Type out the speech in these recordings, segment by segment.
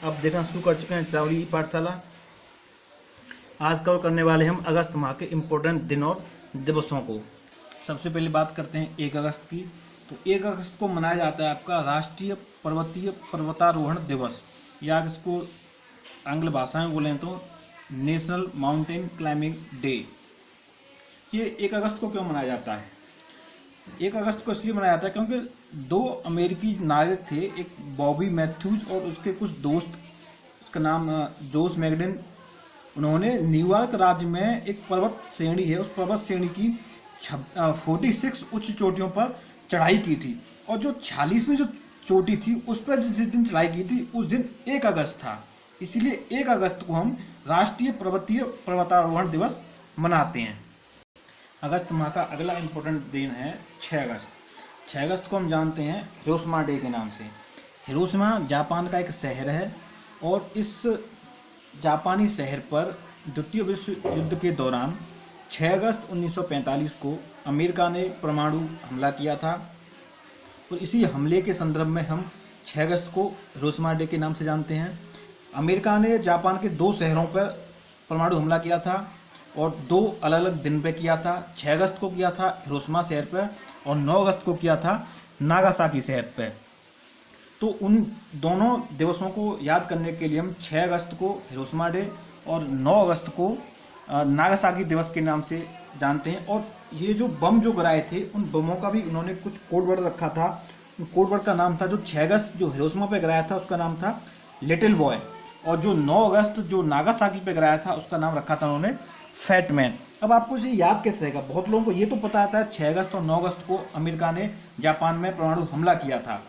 अब देखना शुरू कर चुके हैं चावड़ी पाठशाला। आज कवर करने वाले हम अगस्त माह के इम्पोर्टेंट दिन और दिवसों को। सबसे पहले बात करते हैं 1 अगस्त की। तो 1 अगस्त को मनाया जाता है आपका राष्ट्रीय पर्वतीय पर्वतारोहण दिवस, या इसको आंग्ल भाषा में बोलें तो नेशनल माउंटेन क्लाइंबिंग डे। ये 1 अगस्त को क्यों मनाया जाता है? 1 अगस्त को इसलिए मनाया जाता है क्योंकि 2 अमेरिकी नागरिक थे, एक बॉबी मैथ्यूज और उसके कुछ दोस्त, उसका नाम जोस मैगडेन। उन्होंने न्यूयॉर्क राज्य में एक पर्वत श्रेणी है, उस पर्वत श्रेणी की 46 उच्च चोटियों पर चढ़ाई की थी, और जो 46वीं जो चोटी थी उस पर जिस दिन चढ़ाई की थी उस दिन 1 अगस्त था। इसीलिए 1 अगस्त को हम राष्ट्रीय पर्वतीय पर्वतारोहण दिवस मनाते हैं। अगस्त माह का अगला इम्पोर्टेंट दिन है 6 अगस्त। 6 अगस्त को हम जानते हैं हिरोशिमा डे के नाम से। हिरोशिमा जापान का एक शहर है, और इस जापानी शहर पर द्वितीय विश्व युद्ध के दौरान 6 अगस्त 1945 को अमेरिका ने परमाणु हमला किया था, और इसी हमले के संदर्भ में हम 6 अगस्त को हिरोशिमा डे के नाम से जानते हैं। अमेरिका ने जापान के 2 शहरों पर परमाणु हमला किया था, और 2 अलग अलग दिन पे किया था। 6 अगस्त को किया था हिरोशिमा शहर पर, और 9 अगस्त को किया था नागासाकी शहर पर। तो उन दोनों दिवसों को याद करने के लिए हम 6 अगस्त को हिरोशिमा डे और 9 अगस्त को नागासाकी दिवस के नाम से जानते हैं। और ये जो बम जो गिराए थे, उन बमों का भी उन्होंने कुछ कोड वर्ड रखा था। उन कोड वर्ड का नाम था, जो 6 अगस्त जो हिरोशिमा पे गिराया था उसका नाम था लिटिल बॉय, और जो 9 अगस्त जो नागासाकी पे गिराया था उसका नाम रखा था उन्होंने फैट मैन। अब आपको ये याद कैसे रहेगा? बहुत लोगों को ये तो पता था 6 अगस्त और 9 अगस्त को अमेरिका ने जापान में परमाणु हमला किया था,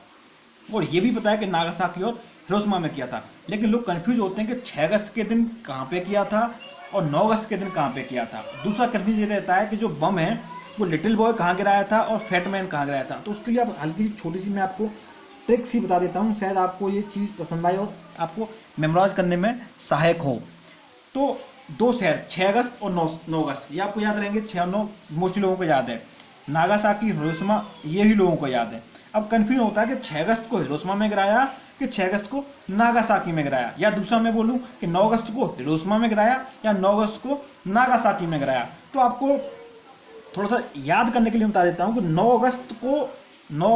और ये भी पता है कि नागासाकी और हिरोशिमा में किया था, लेकिन लोग कंफ्यूज होते हैं कि 6 अगस्त के दिन कहाँ पे किया था और 9 अगस्त के दिन कहाँ पे किया था। दूसरा कंफ्यूज ये रहता है कि जो बम है वो लिटिल बॉय कहाँ गिराया था और फैट मैन कहाँ गिराया था। तो उसके लिए आप हल्की सी छोटी सी मैं आपको ट्रिक सी बता देता हूँ, शायद आपको ये चीज़ पसंद आए और आपको मेमोराइज करने में सहायक हो। तो 2 शहर 6 अगस्त और 9 अगस्त ये आपको याद रहेंगे। 6 और 9 मोस्टली लोगों को याद है। नागासाकी, हिरोशिमा ये भी लोगों को याद है। अब कन्फ्यूज होता है कि 6 अगस्त को हिरोशिमा में गिराया कि 6 अगस्त को नागासाकी में गिराया, या दूसरा मैं बोलूं कि 9 अगस्त को हिरोशिमा में गिराया या 9 अगस्त को नागासाकी में गिराया। तो आपको थोड़ा सा याद करने के लिए बता देता हूं कि 9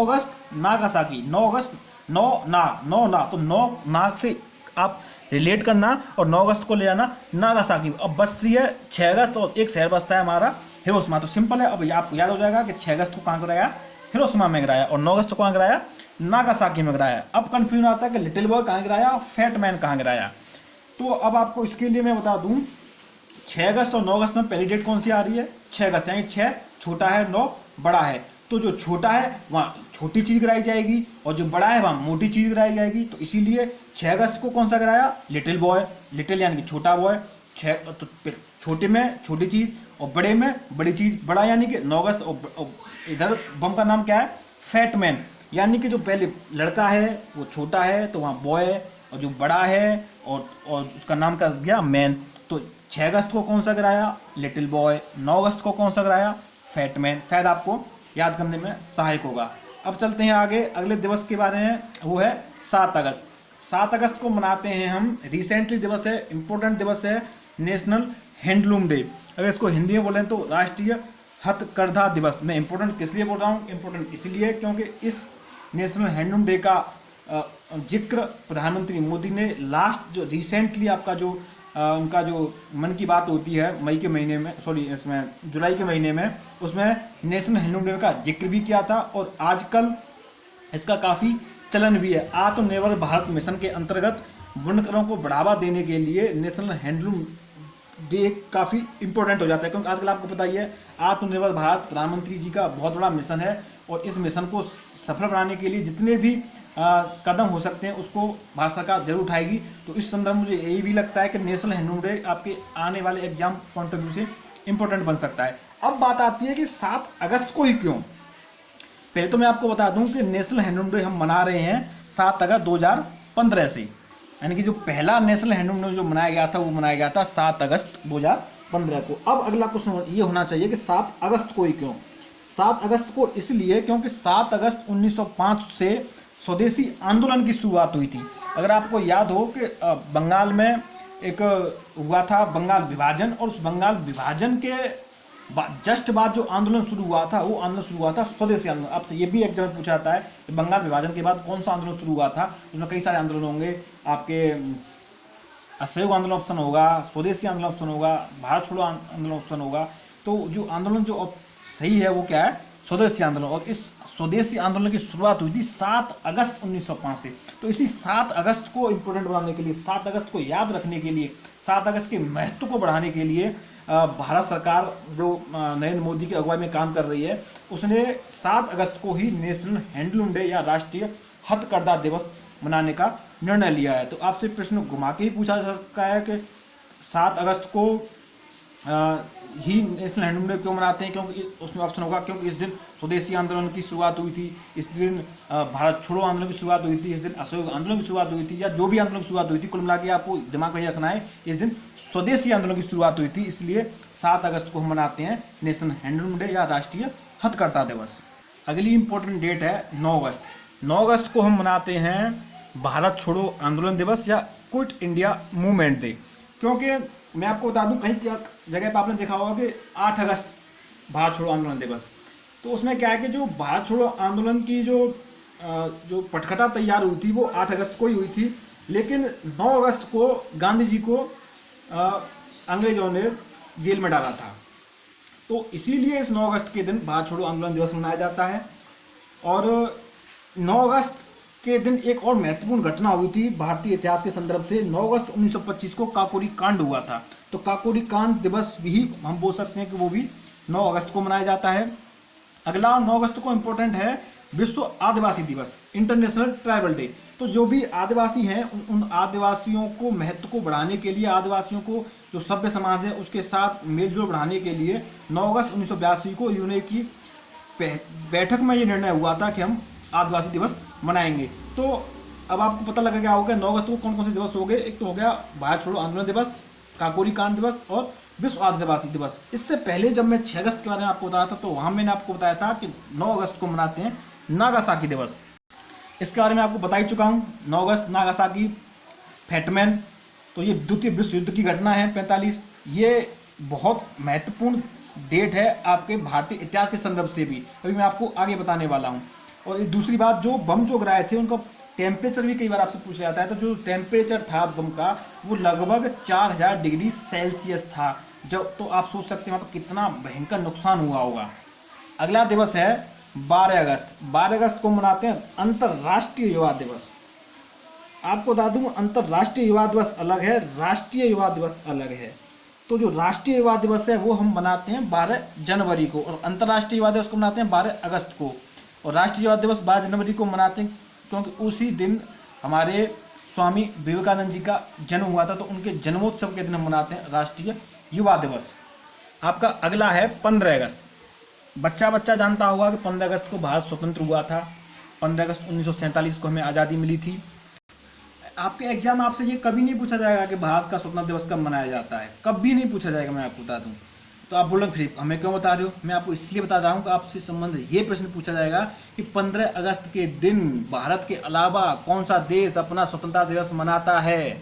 अगस्त नागासाकी, 9 अगस्त 9 ना, तो 9 नाग से आप रिलेट करना और 9 अगस्त को ले जाना नागासाकी। अब बचती है 6 अगस्त और एक शहर बचता है हमारा हिरोशिमा। तो सिंपल है, अब आपको याद हो जाएगा कि 6 अगस्त को कहाँ गिराया, हिरोशिमा में गिराया, और 9 अगस्त को कहाँ गिराया, नागासाकी में गिराया। अब कंफ्यूजन आता है कि लिटिल बॉय कहाँ गिराया और फैट मैन कहाँ गिराया। तो अब आपको इसके लिए मैं बता दूं 6 अगस्त और 9 अगस्त में पहली डेट कौन सी आ रही है? 6 अगस्त, यानी 6 छोटा है, 9 बड़ा है। तो जो छोटा है वहाँ छोटी चीज़ गिराई जाएगी, और जो बड़ा है वहाँ मोटी चीज़ गिराई जाएगी। तो इसीलिए 6 अगस्त को कौन सा गिराया? लिटिल बॉय, लिटिल यानी कि छोटा बॉय, तो छोटे में छोटी चीज़ और बड़े में बड़ी चीज़, बड़ा यानी कि 9 अगस्त। और इधर बम का नाम क्या है? फैट मैन, यानी कि जो पहले लड़का है वो छोटा है तो वहाँ बॉय है, और जो बड़ा है और उसका नाम कर दिया मैन। तो 6 अगस्त को कौन सा गिराया? Little boy. 9 अगस्त को कौन सा गिराया? Fat man. शायद आपको याद करने में सहायक होगा। अब चलते हैं आगे अगले दिवस के बारे में, वो है 7 अगस्त। 7 अगस्त को मनाते हैं हम, रिसेंटली दिवस है, इम्पोर्टेंट दिवस है, नेशनल हैंडलूम डे। अगर इसको हिंदी में बोलें तो राष्ट्रीय हथकरघा दिवस। मैं इम्पोर्टेंट किस लिए बोल रहा हूँ? इम्पोर्टेंट इसलिए क्योंकि इस नेशनल हैंडलूम डे का जिक्र प्रधानमंत्री मोदी ने लास्ट जो रिसेंटली आपका जो उनका जो मन की बात होती है मई के महीने में, सॉरी इसमें जुलाई के महीने में, उसमें नेशनल हैंडलूम डे का जिक्र भी किया था, और आजकल इसका काफ़ी चलन भी है। आत्मनिर्भर भारत मिशन के अंतर्गत बुनकरों को बढ़ावा देने के लिए नेशनल हैंडलूम डे काफ़ी इंपॉर्टेंट हो जाता है, क्योंकि आजकल आपको पता ही है आत्मनिर्भर भारत प्रधानमंत्री जी का बहुत बड़ा मिशन है, और इस मिशन को सफल बनाने के लिए जितने भी कदम हो सकते हैं उसको भारत सरकार जरूर उठाएगी। तो इस संदर्भ में मुझे यही भी लगता है कि नेशनल हैंडलूम डे आपके आने वाले एग्जाम पॉइंट ऑफ व्यू से इंपॉर्टेंट बन सकता है। अब बात आती है कि 7 अगस्त को ही क्यों? पहले तो मैं आपको बता दूं कि नेशनल हैंडलूम डे हम मना रहे हैं 7 अगस्त 2015 से, यानी कि जो पहला नेशनल हैंडलूम डे जो मनाया गया था वो मनाया गया था 7 अगस्त 2015 को। अब अगला क्वेश्चन ये होना चाहिए कि 7 अगस्त को ही क्यों? 7 अगस्त को इसलिए क्योंकि 7 अगस्त 1905 से स्वदेशी आंदोलन की शुरुआत हुई थी। अगर आपको याद हो कि बंगाल में एक हुआ था बंगाल विभाजन, और उस बंगाल विभाजन के जस्ट बाद जो आंदोलन शुरू हुआ था वो आंदोलन शुरू हुआ था स्वदेशी आंदोलन। आपसे ये भी एग्जाम पूछा जाता है कि बंगाल विभाजन के बाद कौन सा आंदोलन शुरू हुआ था। उसमें कई सारे आंदोलन होंगे, आपके असहयोग आंदोलन ऑप्शन होगा, स्वदेशी आंदोलन ऑप्शन होगा, भारत छोड़ो आंदोलन ऑप्शन होगा। तो जो आंदोलन जो सही है वो क्या है, स्वदेशी आंदोलन। और इस स्वदेशी आंदोलन की शुरुआत हुई थी 7 अगस्त 1905 से। तो इसी 7 अगस्त को इम्पोर्टेंट बनाने के लिए, 7 अगस्त को याद रखने के लिए, 7 अगस्त के महत्व को बढ़ाने के लिए भारत सरकार जो नरेंद्र मोदी की अगुवाई में काम कर रही है, उसने 7 अगस्त को ही नेशनल हैंडलूम डे या राष्ट्रीय हथकरघा दिवस मनाने का निर्णय लिया है। तो आपसे प्रश्न घुमा के ही पूछा जा सकता है कि 7 अगस्त को ही नेशनल हैंडलूम डे क्यों मनाते हैं, क्योंकि उसमें ऑप्शन होगा क्योंकि इस दिन स्वदेशी आंदोलन की शुरुआत हुई थी, इस दिन भारत छोड़ो आंदोलन की शुरुआत हुई थी, इस दिन असहयोग आंदोलन की शुरुआत हुई थी, या जो भी आंदोलन की शुरुआत हुई थी, कुल मिला के आपको दिमाग में रखना है इस दिन स्वदेशी आंदोलन की शुरुआत हुई थी। इसलिए 7 अगस्त को हम मनाते हैं नेशनल हैंडलूम डे या राष्ट्रीय हथकरघा दिवस। अगली इंपॉर्टेंट डेट है 9 अगस्त। 9 अगस्त को हम मनाते हैं भारत छोड़ो आंदोलन दिवस या क्विट इंडिया मूवमेंट डे। क्योंकि मैं आपको बता दूं, कहीं जगह पर आपने देखा होगा कि 8 अगस्त भारत छोड़ो आंदोलन दिवस। तो उसमें क्या है कि जो भारत छोड़ो आंदोलन की जो पटकथा तैयार हुई थी वो 8 अगस्त को ही हुई थी, लेकिन 9 अगस्त को गांधी जी को अंग्रेजों ने जेल में डाला था। तो इसीलिए इस 9 अगस्त के दिन भारत छोड़ो आंदोलन दिवस मनाया जाता है। और 9 अगस्त के दिन एक और महत्वपूर्ण घटना हुई थी भारतीय इतिहास के संदर्भ से। 9 अगस्त 1925 को काकोरी कांड हुआ था। तो काकोरी कांड दिवस भी हम बोल सकते हैं कि वो भी 9 अगस्त को मनाया जाता है। अगला 9 अगस्त को इम्पोर्टेंट है विश्व आदिवासी दिवस, इंटरनेशनल ट्राइबल डे। तो जो भी आदिवासी हैं उन आदिवासियों को महत्व को बढ़ाने के लिए, आदिवासियों को जो सभ्य समाज है उसके साथ मेलजोल बढ़ाने के लिए 9 अगस्त 1982 को यूएन की बैठक में ये निर्णय हुआ था कि हम आदिवासी दिवस मनाएंगे। तो अब आपको पता लग गया होगा 9 अगस्त को कौन कौन से दिवस हो गए। एक तो हो गया भारत छोड़ो आंदोलन दिवस, काकोरी कांड दिवस और विश्व आदिवासी दिवस। इससे पहले जब मैं 6 अगस्त के बारे में आपको बताया था तो वहां मैंने आपको बताया था कि 9 अगस्त को मनाते हैं नागासाकी दिवस। इसके बारे में आपको बता ही चुका हूँ। 9 अगस्त नागासाकी फैटमैन, तो ये द्वितीय विश्व युद्ध की घटना है 45। ये बहुत महत्वपूर्ण डेट है आपके भारतीय इतिहास के संदर्भ से भी, अभी मैं आपको आगे बताने वाला हूँ। और दूसरी बात, जो बम जो गिराए थे उनका टेम्परेचर भी कई बार आपसे पूछा जाता है। तो जो टेम्परेचर था बम का वो लगभग 4000 डिग्री सेल्सियस था। जब तो आप सोच सकते हैं वहाँ पर कितना भयंकर नुकसान हुआ होगा। अगला दिवस है 12 अगस्त। 12 अगस्त को मनाते हैं अंतर्राष्ट्रीय युवा दिवस। आपको बता दूं अंतर्राष्ट्रीय युवा दिवस अलग है, राष्ट्रीय युवा दिवस अलग है। तो जो राष्ट्रीय युवा दिवस है वो हम मनाते हैं 12 जनवरी को, और अंतर्राष्ट्रीय युवा दिवस को मनाते हैं 12 अगस्त को। और राष्ट्रीय युवा दिवस 12 जनवरी को मनाते हैं क्योंकि उसी दिन हमारे स्वामी विवेकानंद जी का जन्म हुआ था। तो उनके जन्मोत्सव के दिन हम मनाते हैं राष्ट्रीय युवा दिवस। आपका अगला है 15 अगस्त। बच्चा जानता होगा कि 15 अगस्त को भारत स्वतंत्र हुआ था। 15 अगस्त 1947 को हमें आज़ादी मिली थी। आपके एग्जाम आपसे ये कभी नहीं पूछा जाएगा कि भारत का स्वतंत्रता दिवस कब मनाया जाता है, कभी नहीं पूछा जाएगा, मैं आपको बता दूं। तो आप बोलोगे फिर हमें क्यों बता रहे हो? मैं आपको इसलिए बता रहा हूँ कि आपसे संबंध ये प्रश्न पूछा जाएगा कि 15 अगस्त के दिन भारत के अलावा कौन सा देश अपना स्वतंत्रता दिवस मनाता है।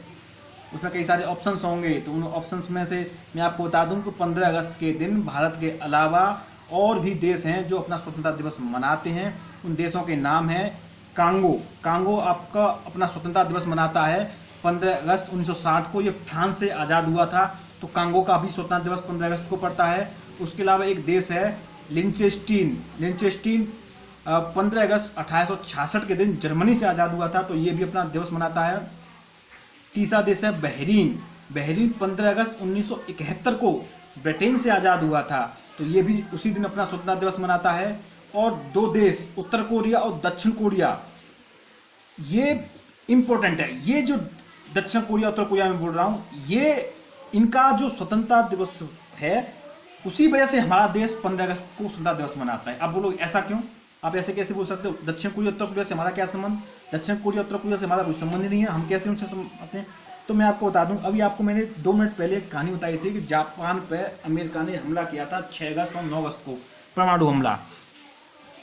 उसमें कई सारे ऑप्शंस होंगे, तो उन ऑप्शंस में से मैं आपको बता दूं कि 15 अगस्त के दिन भारत के अलावा और भी देश हैं जो अपना स्वतंत्रता दिवस मनाते हैं। उन देशों के नाम हैं कांगो। कांगो आपका अपना स्वतंत्रता दिवस मनाता है 15 अगस्त 1960 को। ये फ्रांस से आज़ाद हुआ था, तो कांगो का भी स्वतंत्रता दिवस 15 अगस्त को पड़ता है। उसके अलावा एक देश है लिंचेस्टीन। 15 अगस्त 1866 के दिन जर्मनी से आज़ाद हुआ था, तो ये भी अपना दिवस मनाता है। तीसरा देश है बहरीन। बहरीन 15 अगस्त 1971 को ब्रिटेन से आज़ाद हुआ था, तो ये भी उसी दिन अपना स्वतंत्रता दिवस मनाता है। और 2 देश उत्तर कोरिया और दक्षिण कोरिया, ये इम्पोर्टेंट है। ये जो दक्षिण कोरिया उत्तर कोरिया में बोल रहा हूँ, ये इनका जो स्वतंत्रता दिवस है उसी वजह से हमारा देश 15 अगस्त को स्वतंत्रता दिवस मनाता है। अब बोलो ऐसा क्यों? आप ऐसे कैसे बोल सकते हो? दक्षिण कोरिया उत्तर कोरिया से हमारा क्या संबंध? दक्षिण कोरिया उत्तर कोरिया से हमारा कोई संबंध ही नहीं है, हम कैसे उनसे आते हैं? तो मैं आपको बता दूं, अभी आपको मैंने 2 मिनट पहले एक कहानी बताई थी कि जापान पे अमेरिका ने हमला किया था 6 अगस्त और 9 अगस्त को, परमाणु हमला।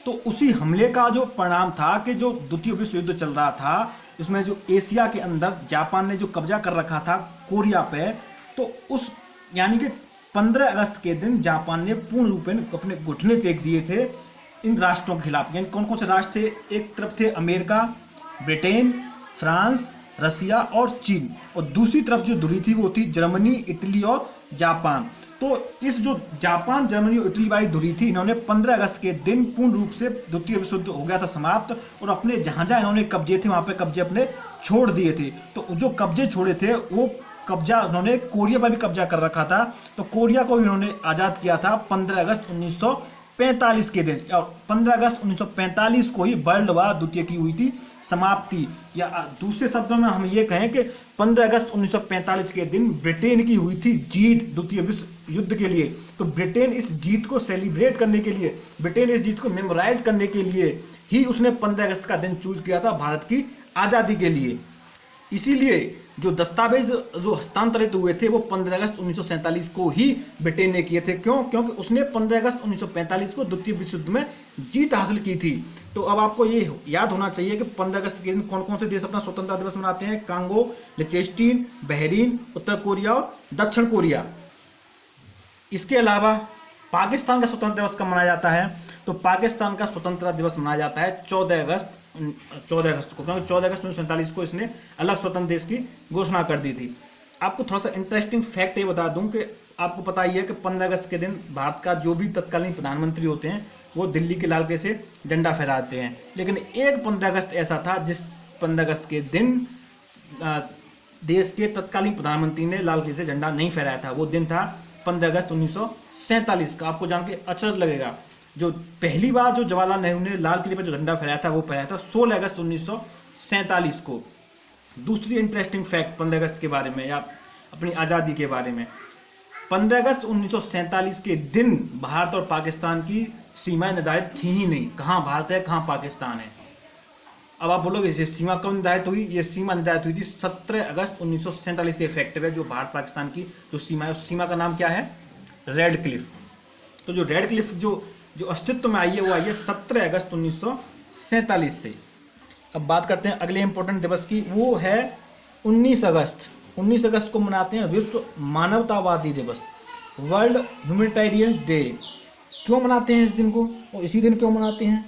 तो उसी हमले का जो परिणाम था कि जो द्वितीय विश्व युद्ध चल रहा था, इसमें जो एशिया के अंदर जापान ने जो कब्जा कर रखा था कोरिया पे, तो उस यानी कि 15 अगस्त के दिन जापान ने पूर्ण रूप में अपने घुटने टेक दिए थे इन राष्ट्रों के खिलाफ। यानी कौन कौन से राष्ट्र थे? एक तरफ थे अमेरिका, ब्रिटेन, फ्रांस, रसिया और चीन, और दूसरी तरफ जो दूरी थी वो थी जर्मनी, इटली और जापान। तो इस जो जापान, जर्मनी और इटली वाली धुरी थी, इन्होंने 15 अगस्त के दिन पूर्ण रूप से द्वितीय विश्व युद्ध हो गया था समाप्त, और अपने जहां जहां इन्होंने कब्जे थे वहां पे कब्जे अपने छोड़ दिए थे। तो जो कब्जे छोड़े थे वो कब्जा उन्होंने कोरिया पर भी कब्जा कर रखा था, तो कोरिया को भी इन्होंने आज़ाद किया था 15 अगस्त 1945 के दिन, और 15 अगस्त 1945 को ही वर्ल्ड वार द्वितीय की हुई थी समाप्ति। या दूसरे शब्दों में हम ये कहें कि 15 अगस्त 1945 के दिन ब्रिटेन की हुई थी जीत द्वितीय विश्व युद्ध के लिए। तो ब्रिटेन इस जीत को सेलिब्रेट करने के लिए, ब्रिटेन इस जीत को मेमोराइज करने के लिए ही उसने 15 अगस्त का दिन चूज किया था भारत की आज़ादी के लिए। इसीलिए जो दस्तावेज जो हस्तांतरित हुए थे वो 15 अगस्त 1947 को ही ब्रिटेन ने किए थे। क्यों? क्योंकि उसने 15 अगस्त 1945 को द्वितीय विश्व युद्ध में जीत हासिल की थी। तो अब आपको ये याद होना चाहिए कि 15 अगस्त के दिन कौन कौन से देश अपना स्वतंत्रता दिवस मनाते हैं? कांगो, लिechtenstein, बहरीन, उत्तर कोरिया और दक्षिण कोरिया। इसके अलावा पाकिस्तान का स्वतंत्रता दिवस कब मनाया जाता है? तो पाकिस्तान का स्वतंत्रता दिवस मनाया जाता है 14 अगस्त को, क्योंकि 14 अगस्त 1947 को इसने अलग स्वतंत्र देश की घोषणा कर दी थी। आपको थोड़ा सा इंटरेस्टिंग फैक्ट ये बता दूं कि आपको पता ही है कि 15 अगस्त के दिन भारत का जो भी तत्कालीन प्रधानमंत्री होते हैं वो दिल्ली के लाल किले से झंडा फहराते हैं। लेकिन एक 15 अगस्त ऐसा था जिस 15 अगस्त के दिन देश के तत्कालीन प्रधानमंत्री ने लाल किले से झंडा नहीं फहराया था। वो दिन था 15 अगस्त 1947 का। आपको जान के अचरज लगेगा, जो पहली बार जो जवाहरलाल नेहरू ने लाल किले पर जो झंडा फहराया था वो फहराया था 16 अगस्त 1947 को। दूसरी इंटरेस्टिंग फैक्ट 15 अगस्त के बारे में या अपनी आज़ादी के बारे में, 15 अगस्त 1947 के दिन भारत और पाकिस्तान की सीमाएं निर्धारित थी ही नहीं, कहाँ भारत है कहाँ पाकिस्तान है। अब आप बोलोगे ये सीमा कब निर्धारित हुई? ये सीमा निर्धारित हुई थी 17 अगस्त 1947 से इफेक्टिव है जो भारत पाकिस्तान की जो सीमा है। उस सीमा का नाम क्या है? Red Cliff. तो जो रेड क्लिफ जो अस्तित्व में आई है वो आई है 17 अगस्त 1947 से। अब बात करते हैं अगले इंपॉर्टेंट दिवस की, वो है 19 अगस्त। 19 अगस्त को मनाते हैं विश्व मानवतावादी दिवस, वर्ल्ड ह्यूमैनिटेरियन डे। क्यों मनाते हैं इस दिन को और इसी दिन क्यों मनाते हैं?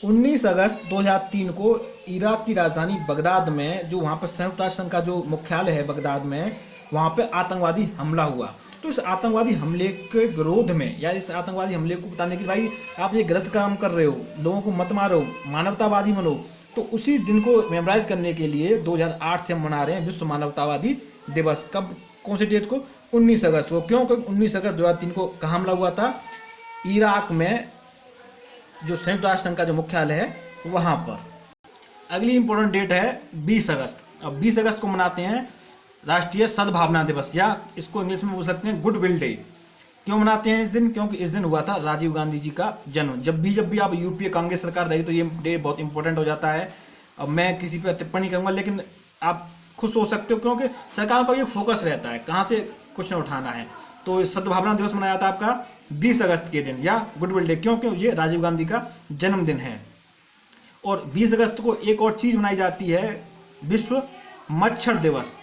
19 अगस्त 2003 को इराक की राजधानी बगदाद में, जो वहाँ पर संयुक्त राष्ट्र संघ का जो मुख्यालय है बगदाद में, वहाँ पे आतंकवादी हमला हुआ। तो इस आतंकवादी हमले के विरोध में या इस आतंकवादी हमले को बताने की भाई आप ये गलत काम कर रहे हो, लोगों को मत मारो, मानवतावादी बनो, तो उसी दिन को मेमोराइज करने के लिए 2008 से हम मना रहे हैं विश्व मानवतावादी दिवस। कब, कौन सी डेट को? 19 अगस्त को। क्यों? क्योंकि 19 अगस्त 2003 को कहाँ हमला हुआ था? इराक में, जो संयुक्त राष्ट्र संघ का जो मुख्यालय है वहाँ पर। अगली इंपॉर्टेंट डेट है 20 अगस्त। अब 20 अगस्त को मनाते हैं राष्ट्रीय सद्भावना दिवस, या इसको इंग्लिश में बोल सकते हैं गुड विल डे। क्यों मनाते हैं इस दिन? क्योंकि इस दिन हुआ था राजीव गांधी जी का जन्म। जब भी आप यूपीए कांग्रेस सरकार रही तो ये डे बहुत इंपॉर्टेंट हो जाता है। अब मैं किसी पर टिप्पणी करूंगा लेकिन आप खुद सोच सकते हो, क्योंकि सरकार का ये फोकस रहता है कहाँ से क्वेश्चन उठाना है। तो सद्भावना दिवस मनाया था आपका 20 अगस्त के दिन, या गुड विल डे, क्योंकि ये राजीव गांधी का जन्मदिन है। और 20 अगस्त को एक और चीज़ मनाई जाती है, विश्व मच्छर दिवस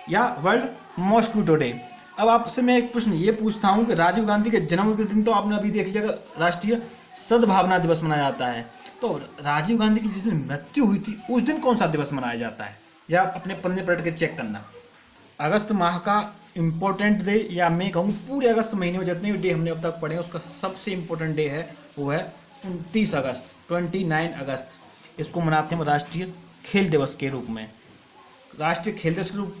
या वर्ल्ड मॉस्किटो डे। अब आपसे मैं एक प्रश्न ये पूछता हूँ कि राजीव गांधी के जन्म के दिन तो आपने अभी देख लिया राष्ट्रीय सद्भावना दिवस मनाया जाता है, तो राजीव गांधी की जिस दिन मृत्यु हुई थी उस दिन कौन सा दिवस मनाया जाता है? या अपने पन्ने पलट के चेक करना। अगस्त माह का इम्पोर्टेंट डे, या मैं कहूँ पूरे अगस्त महीने में जितने भी डे हमने अब तक पढ़े उसका सबसे इम्पोर्टेंट डे है वो है 29 अगस्त, 29 अगस्त। इसको मनाते हैं राष्ट्रीय खेल दिवस के रूप में। राष्ट्रीय खेल दिवस के रूप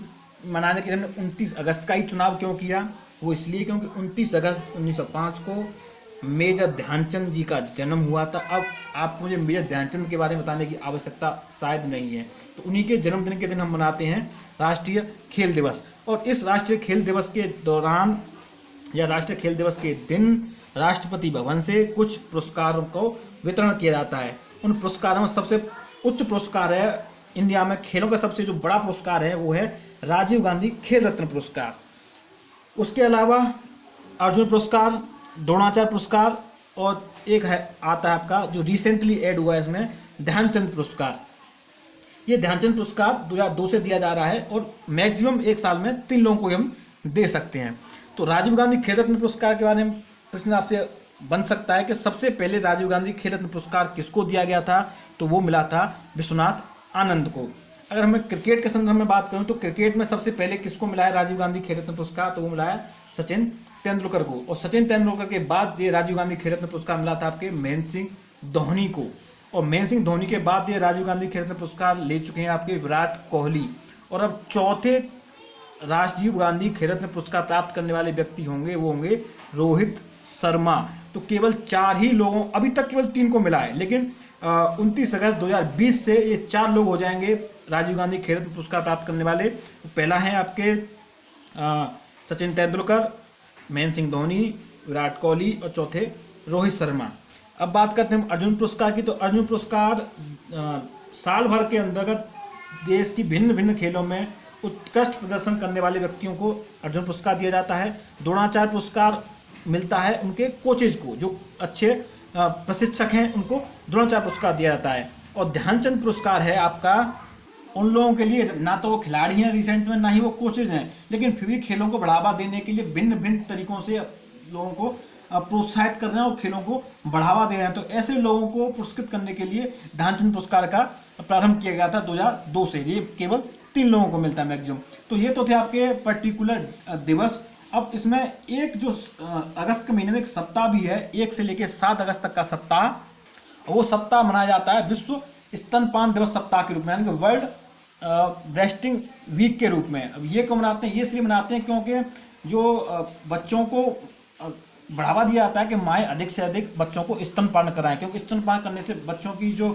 मनाने के लिए हमने 29 अगस्त का ही चुनाव क्यों किया? वो इसलिए क्योंकि 29 अगस्त 1905 को मेजर ध्यानचंद जी का जन्म हुआ था। अब आप मुझे मेजर ध्यानचंद के बारे में बताने की आवश्यकता शायद नहीं है, तो उन्हीं के जन्मदिन के दिन हम मनाते हैं राष्ट्रीय खेल दिवस। और इस राष्ट्रीय खेल दिवस के दौरान या राष्ट्रीय खेल दिवस के दिन राष्ट्रपति भवन से कुछ पुरस्कारों को वितरण किया जाता है। उन पुरस्कारों में सबसे उच्च पुरस्कार है इंडिया में, खेलों का सबसे जो बड़ा पुरस्कार है वो है राजीव गांधी खेल रत्न पुरस्कार। उसके अलावा अर्जुन पुरस्कार, द्रोणाचार्य पुरस्कार, और एक है आता है आपका जो रिसेंटली ऐड हुआ है इसमें, ध्यानचंद पुरस्कार। ये ध्यानचंद पुरस्कार 2002 से दिया जा रहा है और मैक्सिमम एक साल में 3 लोगों को हम दे सकते हैं। तो राजीव गांधी खेल रत्न पुरस्कार के बारे में प्रश्न आपसे बन सकता है कि सबसे पहले राजीव गांधी खेल रत्न पुरस्कार किसको दिया गया था, तो वो मिला था विश्वनाथ आनंद को। अगर मैं क्रिकेट के संदर्भ में बात करूं तो क्रिकेट में सबसे पहले किसको मिला है राजीव गांधी खेल रत्न पुरस्कार, तो वो मिला है सचिन तेंदुलकर को। और सचिन तेंदुलकर के बाद ये राजीव गांधी खेल रत्न पुरस्कार मिला था आपके महेंद्र सिंह धोनी को। और महेंद्र सिंह धोनी के बाद ये राजीव गांधी खेल रत्न पुरस्कार ले चुके हैं आपके विराट कोहली। और अब चौथे राजीव गांधी खेल रत्न पुरस्कार प्राप्त करने वाले व्यक्ति होंगे, वो होंगे रोहित शर्मा। तो केवल 4 ही लोगों, अभी तक केवल 3 को मिला है, लेकिन 29 अगस्त 2020 से ये 4 लोग हो जाएंगे राजीव गांधी खेल रत्न पुरस्कार प्राप्त करने वाले। तो पहला है आपके सचिन तेंदुलकर, महेंद्र सिंह धोनी, विराट कोहली और चौथे रोहित शर्मा। अब बात करते हैं हम अर्जुन पुरस्कार की। तो अर्जुन पुरस्कार साल भर के अंतर्गत देश की भिन्न भिन्न खेलों में उत्कृष्ट प्रदर्शन करने वाले व्यक्तियों को अर्जुन पुरस्कार दिया जाता है। द्रोणाचार्य पुरस्कार मिलता है उनके कोचेज को, जो अच्छे प्रशिक्षक हैं उनको द्रोणाचार्य पुरस्कार दिया जाता है। और ध्यानचंद पुरस्कार है आपका उन लोगों के लिए, ना तो वो खिलाड़ी हैं रिसेंट में, ना ही वो कोचेज हैं, लेकिन फिर भी खेलों को बढ़ावा देने के लिए भिन्न भिन्न तरीकों से लोगों को प्रोत्साहित कर रहे हैं और खेलों को बढ़ावा दे रहे हैं। तो ऐसे लोगों को पुरस्कृत करने के लिए ध्यानचंद पुरस्कार का प्रारंभ किया गया था 2002 से। ये केवल 3 लोगों को मिलता है मैक्सिमम। तो ये तो थे आपके पर्टिकुलर दिवस। अब इसमें एक जो अगस्त के महीने में एक सप्ताह भी है, 1 से लेकर 7 अगस्त तक का सप्ताह, वो सप्ताह मनाया जाता है विश्व स्तनपान दिवस सप्ताह के रूप में, यानी कि वर्ल्ड ब्रेस्टिंग वीक के रूप में। अब ये क्यों मनाते हैं? ये इसलिए मनाते हैं क्योंकि जो बच्चों को बढ़ावा दिया जाता है कि माएँ अधिक से अधिक बच्चों को स्तनपान कराएं, क्योंकि स्तनपान करने से बच्चों की जो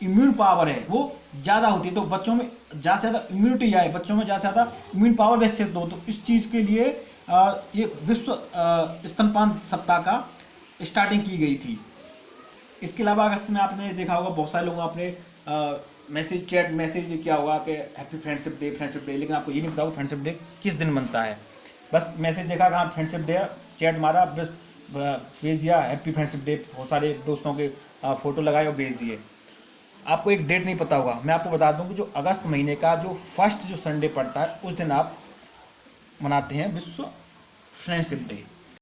इम्यून पावर है वो ज़्यादा होती है। तो बच्चों में ज़्यादा से ज़्यादा इम्यूनिटी आए, बच्चों में ज़्यादा से ज़्यादा इम्यून पावर विकसित हो। तो इस चीज़ के लिए ये विश्व स्तनपान सप्ताह का स्टार्टिंग की गई थी। इसके अलावा अगस्त में आपने देखा होगा बहुत सारे लोगों आपने चैट मैसेज किया होगा कि हैप्पी फ्रेंडशिप डे, लेकिन आपको ये नहीं पता फ्रेंडशिप डे किस दिन बनता है। बस मैसेज देखा कहाँ फ्रेंडशिप डे, चैट मारा, बस भेज दिया हैप्पी फ्रेंडशिप डे, बहुत सारे दोस्तों के फोटो लगाए और भेज दिए। आपको एक डेट नहीं पता होगा। मैं आपको बता दूं कि जो अगस्त महीने का जो फर्स्ट जो संडे पड़ता है उस दिन आप मनाते हैं विश्व फ्रेंडशिप डे।